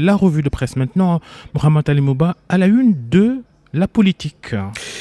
La revue de presse maintenant, Mohamed Ali Mouba à la une de la politique.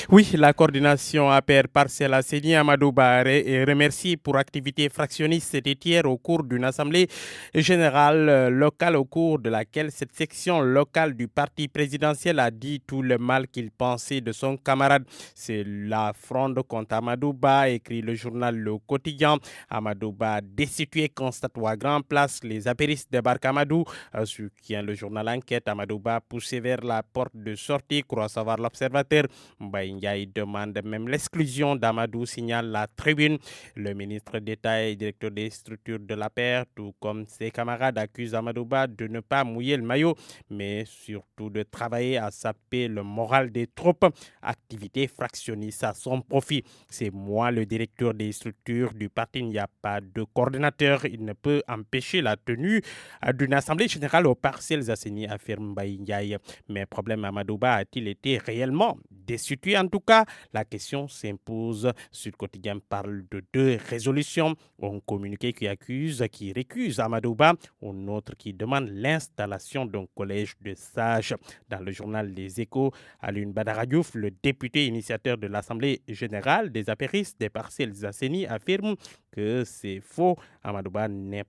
Oui, la coordination APR partielle a signé Amadou Baré et remercie pour activité fractionniste hier au cours d'une assemblée générale locale au cours de laquelle cette section locale du parti présidentiel a dit tout le mal qu'il pensait de son camarade. C'est la fronde contre Amadou Ba, écrit le journal Le Quotidien. Amadou Ba destitué, constate à Grand Place, les apéristes débarquent Amadou, ce qui est le journal Enquête. Amadou Ba poussé vers la porte de sortie, croit savoir l'Observateur. Mbaye Ndiaye demande même l'exclusion d'Amadou, signale la Tribune. Le ministre d'État et directeur des structures de la paire, tout comme ses camarades, accuse Amadou Ba de ne pas mouiller le maillot, mais surtout de travailler à saper le moral des troupes. Activité fractionniste à son profit. C'est moi le directeur des structures du parti. Il n'y a pas de coordinateur. Il ne peut empêcher la tenue d'une assemblée générale aux partiels assignés, affirme Mbaye Ndiaye. Mais problème, Amadou Ba a-t-il été réellement destitué? En tout cas, la question s'impose. Sud Quotidien parle de deux résolutions. Un communiqué qui récuse Amadou Ba, un autre qui demande l'installation d'un collège de sages. Dans le journal Les Échos, Alioune Badara Diouf, le député initiateur de l'Assemblée générale des apéristes des parcelles Zasseni, affirme que c'est faux. Amadou Ba n'a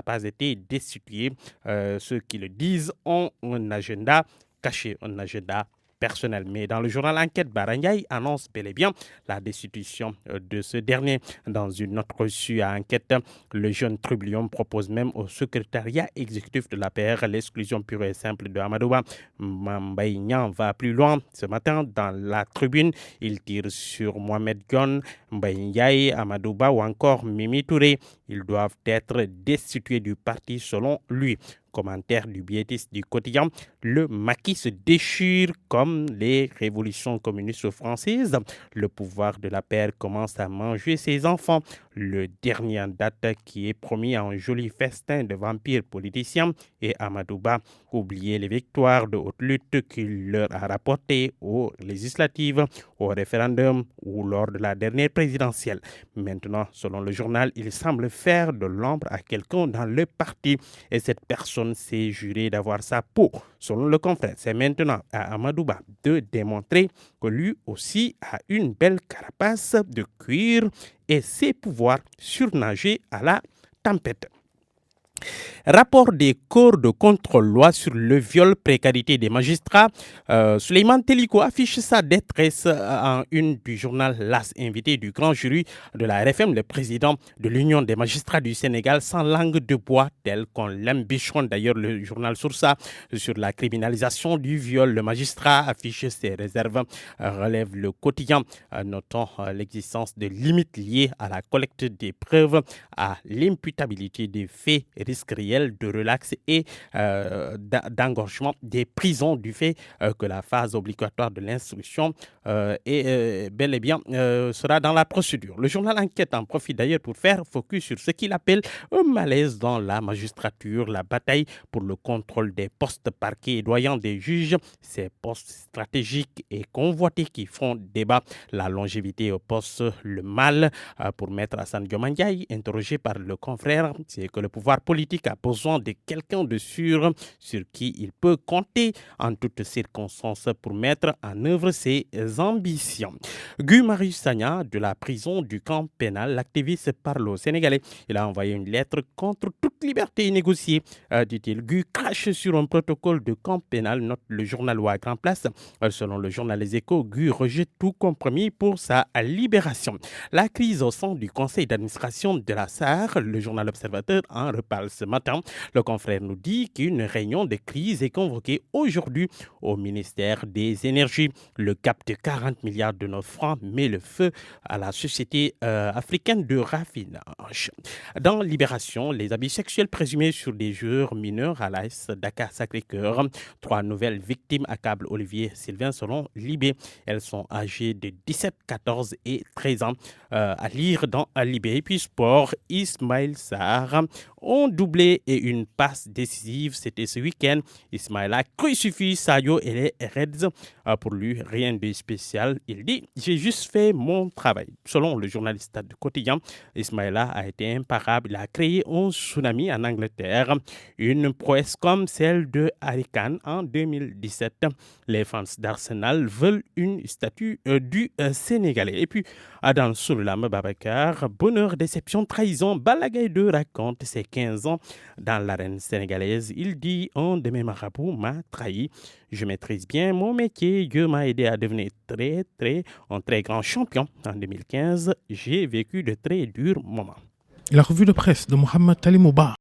pas été destitué. Ceux qui le disent ont un agenda caché, un agenda personnel. Mais dans le journal Enquête, Barangay annonce bel et bien la destitution de ce dernier. Dans une note reçue à Enquête, le jeune Trublion propose même au secrétariat exécutif de l'APR l'exclusion pure et simple de Amadou Ba. Mbaye Niang va plus loin. Ce matin, dans la Tribune, il tire sur Mohamed Gon, Mbaye Ndiaye, Amadou Ba ou encore Mimi Touré. Ils doivent être destitués du parti selon lui. Commentaire du biétiste du quotidien, le maquis se déchire comme les révolutions communistes françaises. Le pouvoir de la paire commence à manger ses enfants. Le dernier en date qui est promis à un joli festin de vampires politiciens et Amadou Ba oublier les victoires de haute lutte qu'il leur a rapportées aux législatives, au référendum ou lors de la dernière présidentielle. Maintenant, selon le journal, il semble faire de l'ombre à quelqu'un dans le parti et cette personne s'est juré d'avoir sa peau. Selon le confrère, c'est maintenant à Amadou Ba de démontrer que lui aussi a une belle carapace de cuir et sait pouvoir surnager à la tempête. Rapport des corps de contrôle-loi sur le viol précarité des magistrats. Souleymane Teliko affiche sa détresse en une du journal LAS, invité du grand jury de la RFM, le président de l'Union des magistrats du Sénégal, sans langue de bois, tel qu'on l'aime bichon. D'ailleurs, le journal Source sur la criminalisation du viol. Le magistrat affiche ses réserves, relève le quotidien, notant l'existence de limites liées à la collecte des preuves, à l'imputabilité des faits, risque réel de relax et d'engorgement des prisons du fait que la phase obligatoire de l'instruction est bel et bien sera dans la procédure. Le journal Enquête en profite d'ailleurs pour faire focus sur ce qu'il appelle un malaise dans la magistrature, la bataille pour le contrôle des postes parquets et doyens des juges, ces postes stratégiques et convoités qui font débat, la longévité au poste, le mal pour Maître Assane Dioma Ndiaye, interrogé par le confrère, c'est que le pouvoir politique a besoin de quelqu'un de sûr sur qui il peut compter en toutes circonstances pour mettre en œuvre ses ambitions. Guy Marius Sagna de la prison du camp pénal, l'activiste parle aux Sénégalais. Il a envoyé une lettre contre toute liberté négociée, dit-il. Guy crache sur un protocole de camp pénal, note le journal à Grand Place. Selon le journal Les Échos, Guy rejette tout compromis pour sa libération. La crise au sein du conseil d'administration de la SAR, le journal Observateur en reparle ce matin. Le confrère nous dit qu'une réunion de crise est convoquée aujourd'hui au ministère des Énergies. Le cap de 40 milliards de nos francs met le feu à la société africaine de raffinage. Dans Libération, les abus sexuels présumés sur des joueurs mineurs à l'AS Dakar Sacré-Cœur. 3 nouvelles victimes accablent Olivier Sylvain selon Libé. Elles sont âgées de 17, 14 et 13 ans. À lire dans Libé. Et puis sport, Ismaël Sarr. On doublé et une passe décisive. C'était ce week-end. Ismaïla crucifie Sadio et les Reds. Pour lui, rien de spécial. Il dit « J'ai juste fait mon travail ». Selon le journaliste Stade Quotidien, Ismaïla a été imparable. Il a créé un tsunami en Angleterre. Une prouesse comme celle de Harry Kane en 2017. Les fans d'Arsenal veulent une statue du Sénégalais. Et puis, dans Soulam Babacar, bonheur, déception, trahison, Balla Gaye 2 raconte ses 15 ans dans l'arène sénégalaise. Il dit « Un de mes marabouts m'a trahi. Je maîtrise bien mon métier. Dieu m'a aidé à devenir un très grand champion. En 2015, j'ai vécu de très durs moments. » La revue de presse de Mohamed Talimouba.